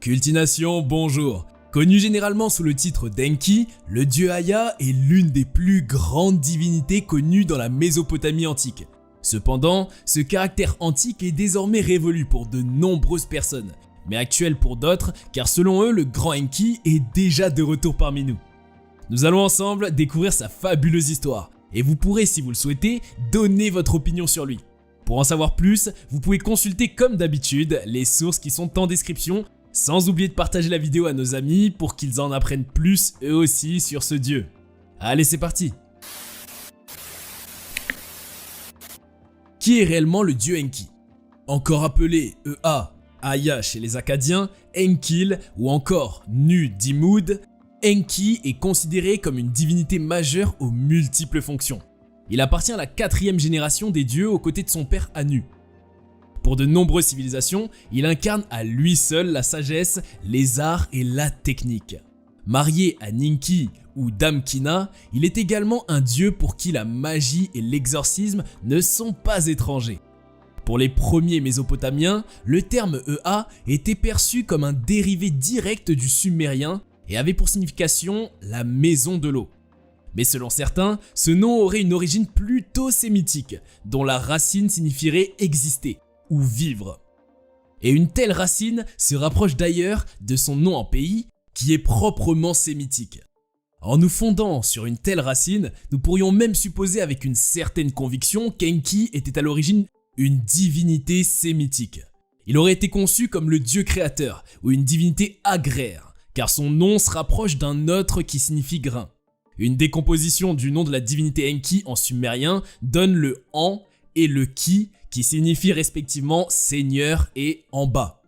Cultination, bonjour. Connu généralement sous le titre d'Enki, le dieu Aya est l'une des plus grandes divinités connues dans la Mésopotamie antique. Cependant, ce caractère antique est désormais révolu pour de nombreuses personnes, mais actuel pour d'autres car selon eux, le grand Enki est déjà de retour parmi nous. Nous allons ensemble découvrir sa fabuleuse histoire, et vous pourrez, si vous le souhaitez, donner votre opinion sur lui. Pour en savoir plus, vous pouvez consulter comme d'habitude les sources qui sont en description, sans oublier de partager la vidéo à nos amis pour qu'ils en apprennent plus eux aussi sur ce dieu. Allez, c'est parti! Qui est réellement le dieu Enki? Encore appelé Ea, Aya chez les Akkadiens, Enkil ou encore Nu-Dimud, Enki est considéré comme une divinité majeure aux multiples fonctions. Il appartient à la 4e génération des dieux aux côtés de son père Anu. Pour de nombreuses civilisations, il incarne à lui seul la sagesse, les arts et la technique. Marié à Ninki ou Damkina, il est également un dieu pour qui la magie et l'exorcisme ne sont pas étrangers. Pour les premiers Mésopotamiens, le terme Ea était perçu comme un dérivé direct du sumérien et avait pour signification la maison de l'eau. Mais selon certains, ce nom aurait une origine plutôt sémitique, dont la racine signifierait exister ou vivre. Et une telle racine se rapproche d'ailleurs de son nom en pays, qui est proprement sémitique. En nous fondant sur une telle racine, nous pourrions même supposer avec une certaine conviction qu'Enki était à l'origine une divinité sémitique. Il aurait été conçu comme le dieu créateur ou une divinité agraire, car son nom se rapproche d'un autre qui signifie grain. Une décomposition du nom de la divinité Enki en sumérien donne le An et le Ki qui signifient respectivement seigneur et en bas.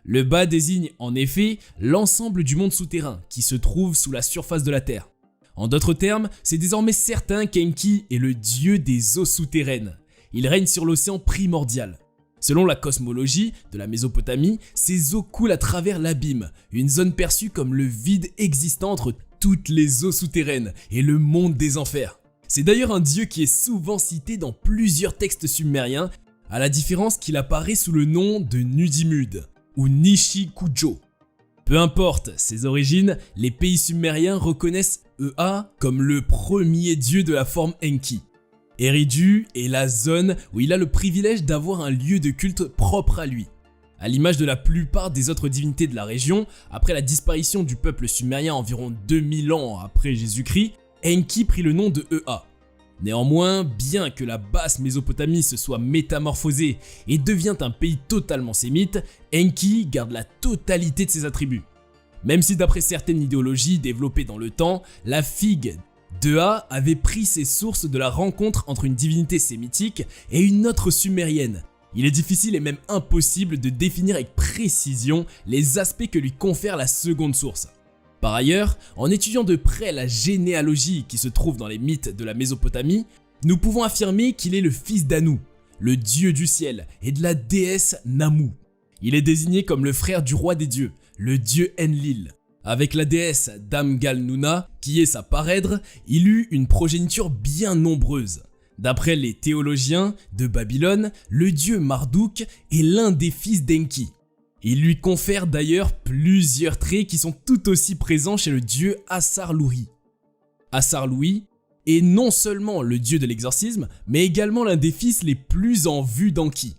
Le bas désigne en effet l'ensemble du monde souterrain qui se trouve sous la surface de la terre. En d'autres termes, c'est désormais certain qu'Enki est le dieu des eaux souterraines. Il règne sur l'océan primordial. Selon la cosmologie de la Mésopotamie, ces eaux coulent à travers l'abîme, une zone perçue comme le vide existant entre toutes les eaux souterraines et le monde des enfers. C'est d'ailleurs un dieu qui est souvent cité dans plusieurs textes sumériens, à la différence qu'il apparaît sous le nom de Nu-Dimud ou Nishi-Kujo. Peu importe ses origines, les pays sumériens reconnaissent Ea comme le premier dieu de la forme Enki. Eridu est la zone où il a le privilège d'avoir un lieu de culte propre à lui. À l'image de la plupart des autres divinités de la région, après la disparition du peuple sumérien environ 2000 ans après Jésus-Christ, Enki prit le nom de Ea. Néanmoins, bien que la basse Mésopotamie se soit métamorphosée et devient un pays totalement sémite, Enki garde la totalité de ses attributs. Même si d'après certaines idéologies développées dans le temps, la figue d'Ea avait pris ses sources de la rencontre entre une divinité sémitique et une autre sumérienne. Il est difficile et même impossible de définir avec précision les aspects que lui confère la seconde source. Par ailleurs, en étudiant de près la généalogie qui se trouve dans les mythes de la Mésopotamie, nous pouvons affirmer qu'il est le fils d'Anu, le dieu du ciel, et de la déesse Namu. Il est désigné comme le frère du roi des dieux, le dieu Enlil. Avec la déesse Damgal-Nuna, qui est sa parèdre, il eut une progéniture bien nombreuse. D'après les théologiens de Babylone, le dieu Marduk est l'un des fils d'Enki. Il lui confère d'ailleurs plusieurs traits qui sont tout aussi présents chez le dieu Assar-Loui. Assar-Loui est non seulement le dieu de l'exorcisme, mais également l'un des fils les plus en vue d'Enki.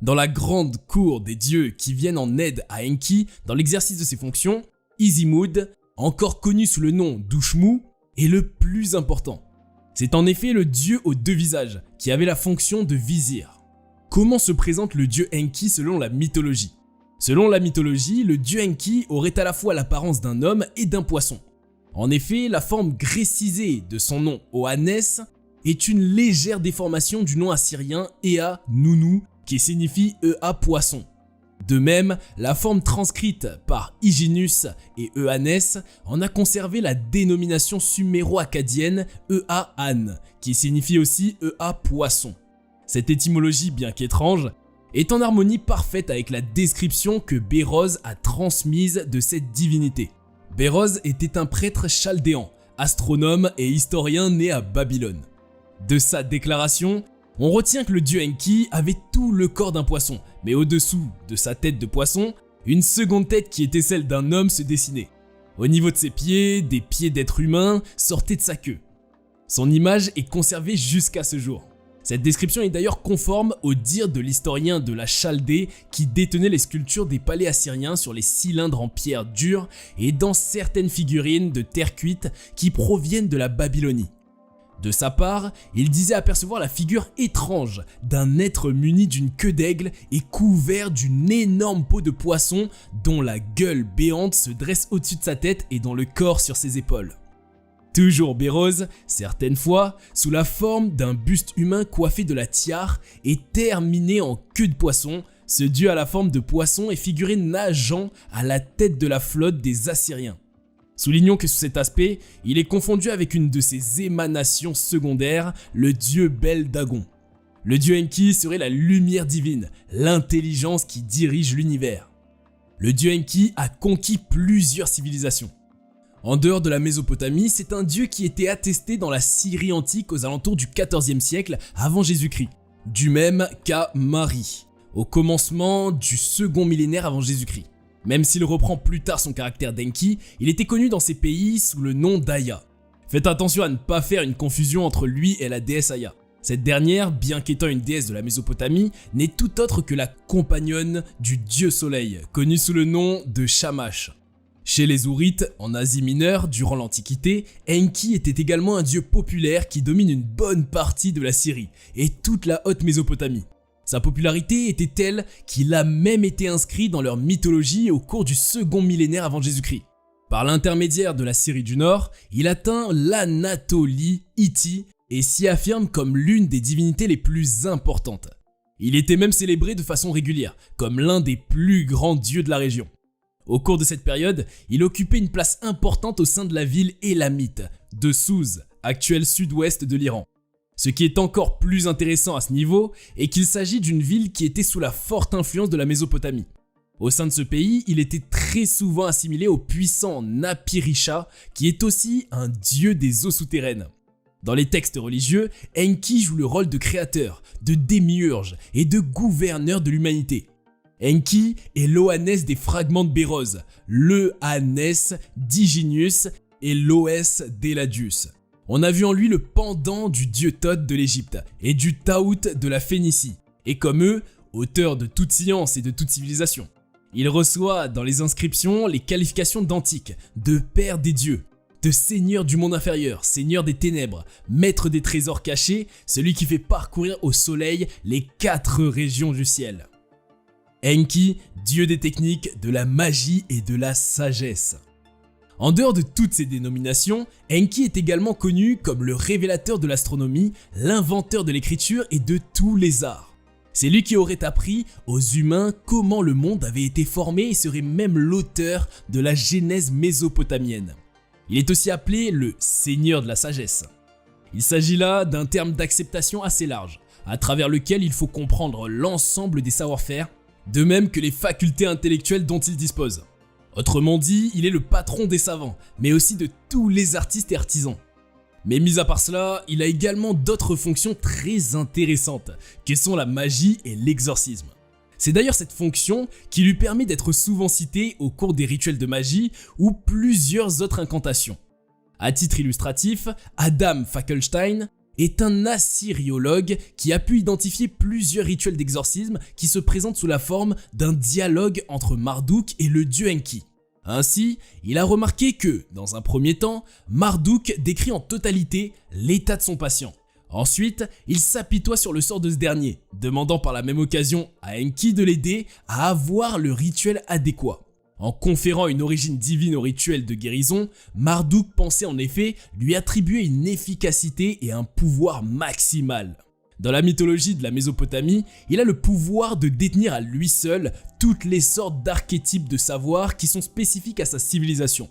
Dans la grande cour des dieux qui viennent en aide à Enki dans l'exercice de ses fonctions, Izimud, encore connu sous le nom d'Ushmu, est le plus important. C'est en effet le dieu aux deux visages, qui avait la fonction de vizir. Comment se présente le dieu Enki selon la mythologie? Selon la mythologie, le dieu Enki aurait à la fois l'apparence d'un homme et d'un poisson. En effet, la forme grécisée de son nom Oannes est une légère déformation du nom assyrien Ea Nunu qui signifie Ea poisson. De même, la forme transcrite par Hyginus et Eannes en a conservé la dénomination suméro-akkadienne Ea-An, qui signifie aussi Ea poisson. Cette étymologie, bien qu'étrange, est en harmonie parfaite avec la description que Béroz a transmise de cette divinité. Béroz était un prêtre chaldéen, astronome et historien né à Babylone. De sa déclaration, on retient que le dieu Enki avait tout le corps d'un poisson, mais au-dessous de sa tête de poisson, Une seconde tête qui était celle d'un homme se dessinait. Au niveau de ses pieds, des pieds d'être humain sortaient de sa queue. Son image est conservée jusqu'à ce jour. Cette description est d'ailleurs conforme au dire de l'historien de la Chaldée qui détenait les sculptures des palais assyriens sur les cylindres en pierre dure et dans certaines figurines de terre cuite qui proviennent de la Babylonie. De sa part, il disait apercevoir la figure étrange d'un être muni d'une queue d'aigle et couvert d'une énorme peau de poisson dont la gueule béante se dresse au-dessus de sa tête et dont le corps sur ses épaules. Toujours Béroz, certaines fois, sous la forme d'un buste humain coiffé de la tiare et terminé en queue de poisson, ce dieu à la forme de poisson est figuré nageant à la tête de la flotte des Assyriens. Soulignons que sous cet aspect, il est confondu avec une de ses émanations secondaires, le dieu Bel-Dagon. Le dieu Enki serait la lumière divine, l'intelligence qui dirige l'univers. Le dieu Enki a conquis plusieurs civilisations. En dehors de la Mésopotamie, c'est un dieu qui était attesté dans la Syrie antique aux alentours du XIVe siècle avant Jésus-Christ, du même qu'à Mari, au commencement du second millénaire avant Jésus-Christ. Même s'il reprend plus tard son caractère d'Enki, il était connu dans ces pays sous le nom d'Aya. Faites attention à ne pas faire une confusion entre lui et la déesse Aya. Cette dernière, bien qu'étant une déesse de la Mésopotamie, n'est tout autre que la compagnonne du dieu soleil, connue sous le nom de Shamash. Chez les Ourites, en Asie mineure, durant l'Antiquité, Enki était également un dieu populaire qui domine une bonne partie de la Syrie et toute la haute Mésopotamie. Sa popularité était telle qu'il a même été inscrit dans leur mythologie au cours du second millénaire avant Jésus-Christ. Par l'intermédiaire de la Syrie du Nord, il atteint l'Anatolie Hittite et s'y affirme comme l'une des divinités les plus importantes. Il était même célébré de façon régulière, comme l'un des plus grands dieux de la région. Au cours de cette période, il occupait une place importante au sein de la ville élamite de Sousse, actuel sud-ouest de l'Iran. Ce qui est encore plus intéressant à ce niveau est qu'il s'agit d'une ville qui était sous la forte influence de la Mésopotamie. Au sein de ce pays, il était très souvent assimilé au puissant Napirisha, qui est aussi un dieu des eaux souterraines. Dans les textes religieux, Enki joue le rôle de créateur, de démiurge et de gouverneur de l'humanité. Enki est l'Oannès des fragments de Béroz, le Annès d'Hyginus et l'Os d'Eladius. On a vu en lui le pendant du dieu Thoth de l'Égypte et du Taout de la Phénicie, et comme eux, auteur de toute science et de toute civilisation. Il reçoit dans les inscriptions les qualifications d'antique, de père des dieux, de seigneur du monde inférieur, seigneur des ténèbres, maître des trésors cachés, celui qui fait parcourir au soleil les 4 régions du ciel. Enki, dieu des techniques, de la magie et de la sagesse. En dehors de toutes ces dénominations, Enki est également connu comme le révélateur de l'astronomie, l'inventeur de l'écriture et de tous les arts. C'est lui qui aurait appris aux humains comment le monde avait été formé et serait même l'auteur de la genèse mésopotamienne. Il est aussi appelé le Seigneur de la sagesse. Il s'agit là d'un terme d'acceptation assez large, à travers lequel il faut comprendre l'ensemble des savoir-faire, de même que les facultés intellectuelles dont il dispose. Autrement dit, il est le patron des savants, mais aussi de tous les artistes et artisans. Mais mis à part cela, il a également d'autres fonctions très intéressantes, que sont la magie et l'exorcisme. C'est d'ailleurs cette fonction qui lui permet d'être souvent cité au cours des rituels de magie ou plusieurs autres incantations. À titre illustratif, Adam Fackelstein est un assyriologue qui a pu identifier plusieurs rituels d'exorcisme qui se présentent sous la forme d'un dialogue entre Marduk et le dieu Enki. Ainsi, il a remarqué que, dans un premier temps, Marduk décrit en totalité l'état de son patient. Ensuite, il s'apitoie sur le sort de ce dernier, demandant par la même occasion à Enki de l'aider à avoir le rituel adéquat. En conférant une origine divine au rituel de guérison, Marduk pensait en effet lui attribuer une efficacité et un pouvoir maximal. Dans la mythologie de la Mésopotamie, il a le pouvoir de détenir à lui seul toutes les sortes d'archétypes de savoir qui sont spécifiques à sa civilisation.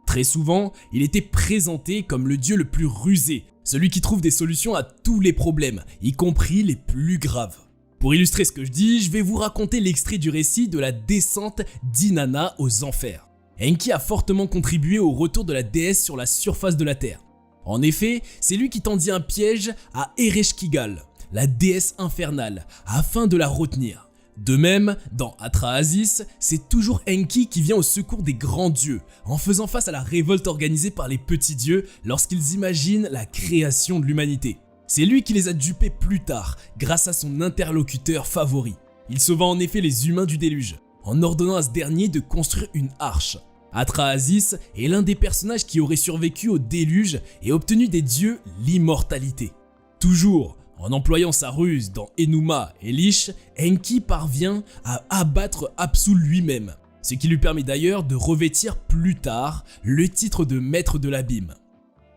Très souvent, il était présenté comme le dieu le plus rusé, celui qui trouve des solutions à tous les problèmes, y compris les plus graves. Pour illustrer ce que je dis, je vais vous raconter l'extrait du récit de la descente d'Inanna aux enfers. Enki a fortement contribué au retour de la déesse sur la surface de la terre. En effet, c'est lui qui tendit un piège à Ereshkigal, la déesse infernale, afin de la retenir. De même, dans Atrahasis, c'est toujours Enki qui vient au secours des grands dieux, en faisant face à la révolte organisée par les petits dieux lorsqu'ils imaginent la création de l'humanité. C'est lui qui les a dupés plus tard, grâce à son interlocuteur favori. Il sauva en effet les humains du déluge, en ordonnant à ce dernier de construire une arche. Atrahasis est l'un des personnages qui aurait survécu au déluge et obtenu des dieux l'immortalité. Toujours en employant sa ruse dans Enuma Elish, Enki parvient à abattre Apsu lui-même, ce qui lui permet d'ailleurs de revêtir plus tard le titre de maître de l'abîme.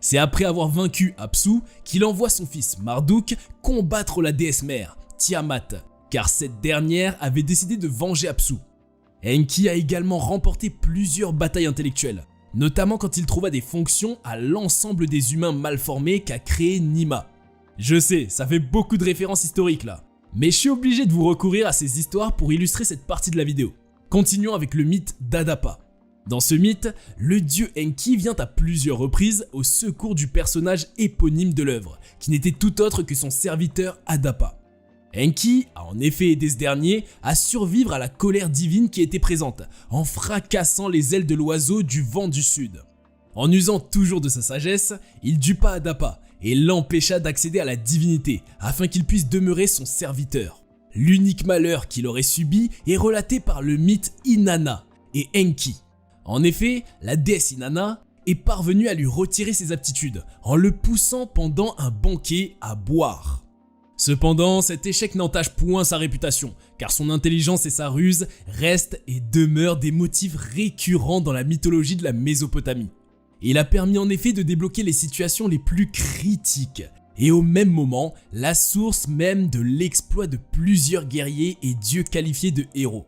C'est après avoir vaincu Apsu qu'il envoie son fils Marduk combattre la déesse mère, Tiamat, car cette dernière avait décidé de venger Apsu. Enki a également remporté plusieurs batailles intellectuelles, notamment quand il trouva des fonctions à l'ensemble des humains mal formés qu'a créé Nima. Je sais, ça fait beaucoup de références historiques là, mais je suis obligé de vous recourir à ces histoires pour illustrer cette partie de la vidéo. Continuons avec le mythe d'Adapa. Dans ce mythe, le dieu Enki vient à plusieurs reprises au secours du personnage éponyme de l'œuvre, qui n'était tout autre que son serviteur Adapa. Enki a en effet aidé ce dernier à survivre à la colère divine qui était présente, en fracassant les ailes de l'oiseau du vent du sud. En usant toujours de sa sagesse, il dupa Adapa et l'empêcha d'accéder à la divinité afin qu'il puisse demeurer son serviteur. L'unique malheur qu'il aurait subi est relaté par le mythe Inanna et Enki. En effet, la déesse Inanna est parvenue à lui retirer ses aptitudes en le poussant pendant un banquet à boire. Cependant, cet échec n'entache point sa réputation, car son intelligence et sa ruse restent et demeurent des motifs récurrents dans la mythologie de la Mésopotamie. Il a permis en effet de débloquer les situations les plus critiques, et au même moment, la source même de l'exploit de plusieurs guerriers et dieux qualifiés de héros.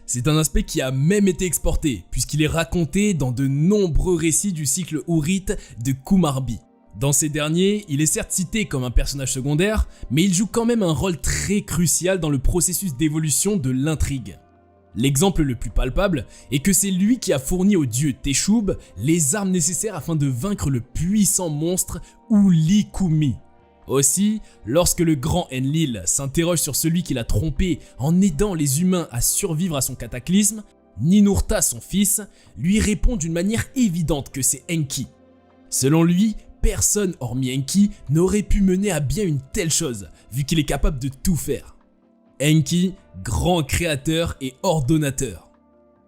C'est un aspect qui a même été exporté, puisqu'il est raconté dans de nombreux récits du cycle hourrite de Kumarbi. Dans ces derniers, il est certes cité comme un personnage secondaire, mais il joue quand même un rôle très crucial dans le processus d'évolution de l'intrigue. L'exemple le plus palpable est que c'est lui qui a fourni au dieu Teshub les armes nécessaires afin de vaincre le puissant monstre Ulikumi. Aussi, lorsque le grand Enlil s'interroge sur celui qui l'a trompé en aidant les humains à survivre à son cataclysme, Ninurta, son fils, lui répond d'une manière évidente que c'est Enki. Selon lui, personne hormis Enki n'aurait pu mener à bien une telle chose, vu qu'il est capable de tout faire. Enki, grand créateur et ordonnateur.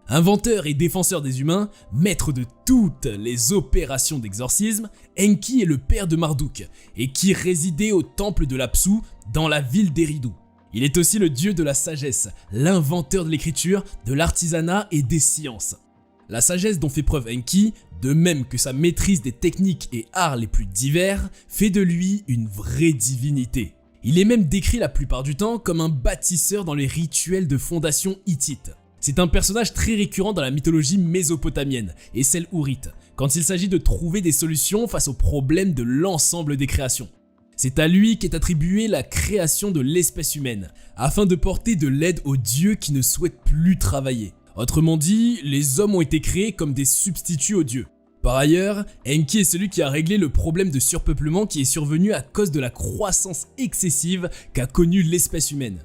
Inventeur et défenseur des humains, maître de toutes les opérations d'exorcisme, Enki est le père de Marduk et qui résidait au temple de l'Apsu dans la ville d'Eridu. Il est aussi le dieu de la sagesse, l'inventeur de l'écriture, de l'artisanat et des sciences. La sagesse dont fait preuve Enki, de même que sa maîtrise des techniques et arts les plus divers, fait de lui une vraie divinité. Il est même décrit la plupart du temps comme un bâtisseur dans les rituels de fondation hittite. C'est un personnage très récurrent dans la mythologie mésopotamienne et celle hourrite, quand il s'agit de trouver des solutions face aux problèmes de l'ensemble des créations. C'est à lui qu'est attribuée la création de l'espèce humaine, afin de porter de l'aide aux dieux qui ne souhaitent plus travailler. Autrement dit, les hommes ont été créés comme des substituts aux dieux. Par ailleurs, Enki est celui qui a réglé le problème de surpeuplement qui est survenu à cause de la croissance excessive qu'a connue l'espèce humaine.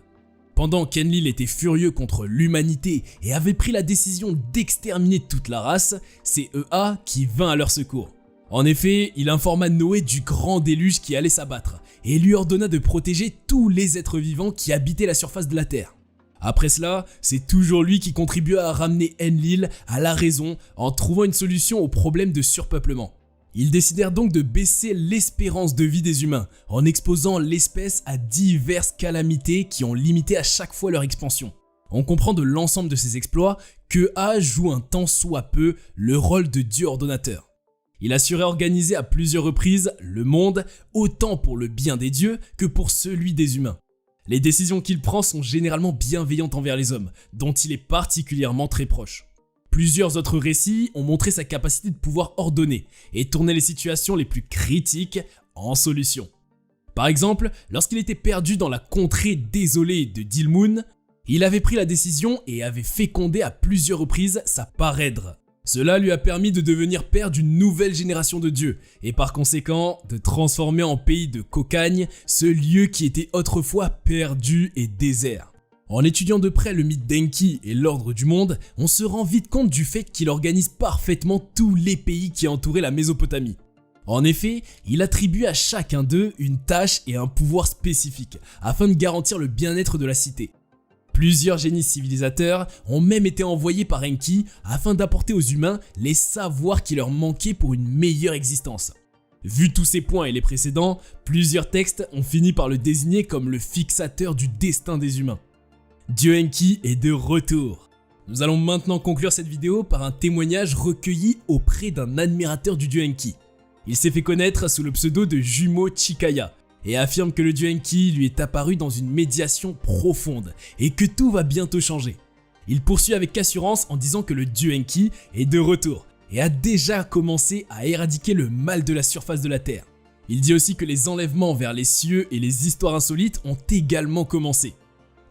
Pendant qu'Enlil était furieux contre l'humanité et avait pris la décision d'exterminer toute la race, c'est Ea qui vint à leur secours. En effet, il informa Noé du grand déluge qui allait s'abattre et lui ordonna de protéger tous les êtres vivants qui habitaient la surface de la terre. Après cela, c'est toujours lui qui contribua à ramener Enlil à la raison en trouvant une solution au problème de surpeuplement. Ils décidèrent donc de baisser l'espérance de vie des humains en exposant l'espèce à diverses calamités qui ont limité à chaque fois leur expansion. On comprend de l'ensemble de ces exploits que Ea joue un tant soit peu le rôle de dieu ordonnateur. Il assurait organiser à plusieurs reprises le monde autant pour le bien des dieux que pour celui des humains. Les décisions qu'il prend sont généralement bienveillantes envers les hommes, dont il est particulièrement très proche. Plusieurs autres récits ont montré sa capacité de pouvoir ordonner et tourner les situations les plus critiques en solutions. Par exemple, lorsqu'il était perdu dans la contrée désolée de Dilmun, il avait pris la décision et avait fécondé à plusieurs reprises sa parèdre. Cela lui a permis de devenir père d'une nouvelle génération de dieux et par conséquent de transformer en pays de cocagne ce lieu qui était autrefois perdu et désert. En étudiant de près le mythe d'Enki et l'ordre du monde, on se rend vite compte du fait qu'il organise parfaitement tous les pays qui entouraient la Mésopotamie. En effet, il attribue à chacun d'eux une tâche et un pouvoir spécifiques, afin de garantir le bien-être de la cité. Plusieurs génies civilisateurs ont même été envoyés par Enki afin d'apporter aux humains les savoirs qui leur manquaient pour une meilleure existence. Vu tous ces points et les précédents, plusieurs textes ont fini par le désigner comme le fixateur du destin des humains. Dieu Enki est de retour. Nous allons maintenant conclure cette vidéo par un témoignage recueilli auprès d'un admirateur du dieu Enki. Il s'est fait connaître sous le pseudo de Jumo Chikaya et affirme que le dieu Enki lui est apparu dans une médiation profonde et que tout va bientôt changer. Il poursuit avec assurance en disant que le dieu Enki est de retour et a déjà commencé à éradiquer le mal de la surface de la Terre. Il dit aussi que les enlèvements vers les cieux et les histoires insolites ont également commencé.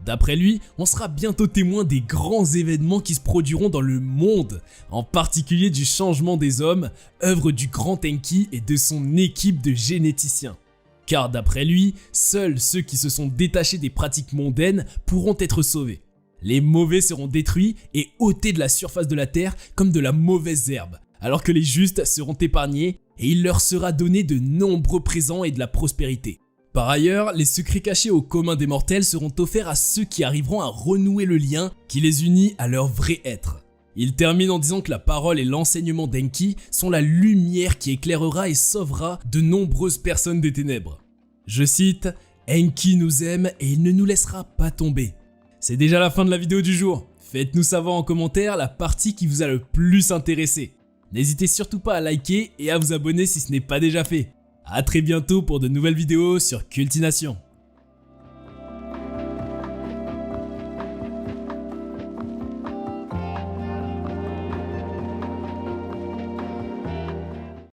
D'après lui, on sera bientôt témoin des grands événements qui se produiront dans le monde, en particulier du changement des hommes, œuvre du grand Enki et de son équipe de généticiens. Car d'après lui, seuls ceux qui se sont détachés des pratiques mondaines pourront être sauvés. Les mauvais seront détruits et ôtés de la surface de la terre comme de la mauvaise herbe, alors que les justes seront épargnés et il leur sera donné de nombreux présents et de la prospérité. Par ailleurs, les secrets cachés au commun des mortels seront offerts à ceux qui arriveront à renouer le lien qui les unit à leur vrai être. Il termine en disant que la parole et l'enseignement d'Enki sont la lumière qui éclairera et sauvera de nombreuses personnes des ténèbres. Je cite, « Enki nous aime et il ne nous laissera pas tomber ». C'est déjà la fin de la vidéo du jour. Faites-nous savoir en commentaire la partie qui vous a le plus intéressé. N'hésitez surtout pas à liker et à vous abonner si ce n'est pas déjà fait. A très bientôt pour de nouvelles vidéos sur Cultination.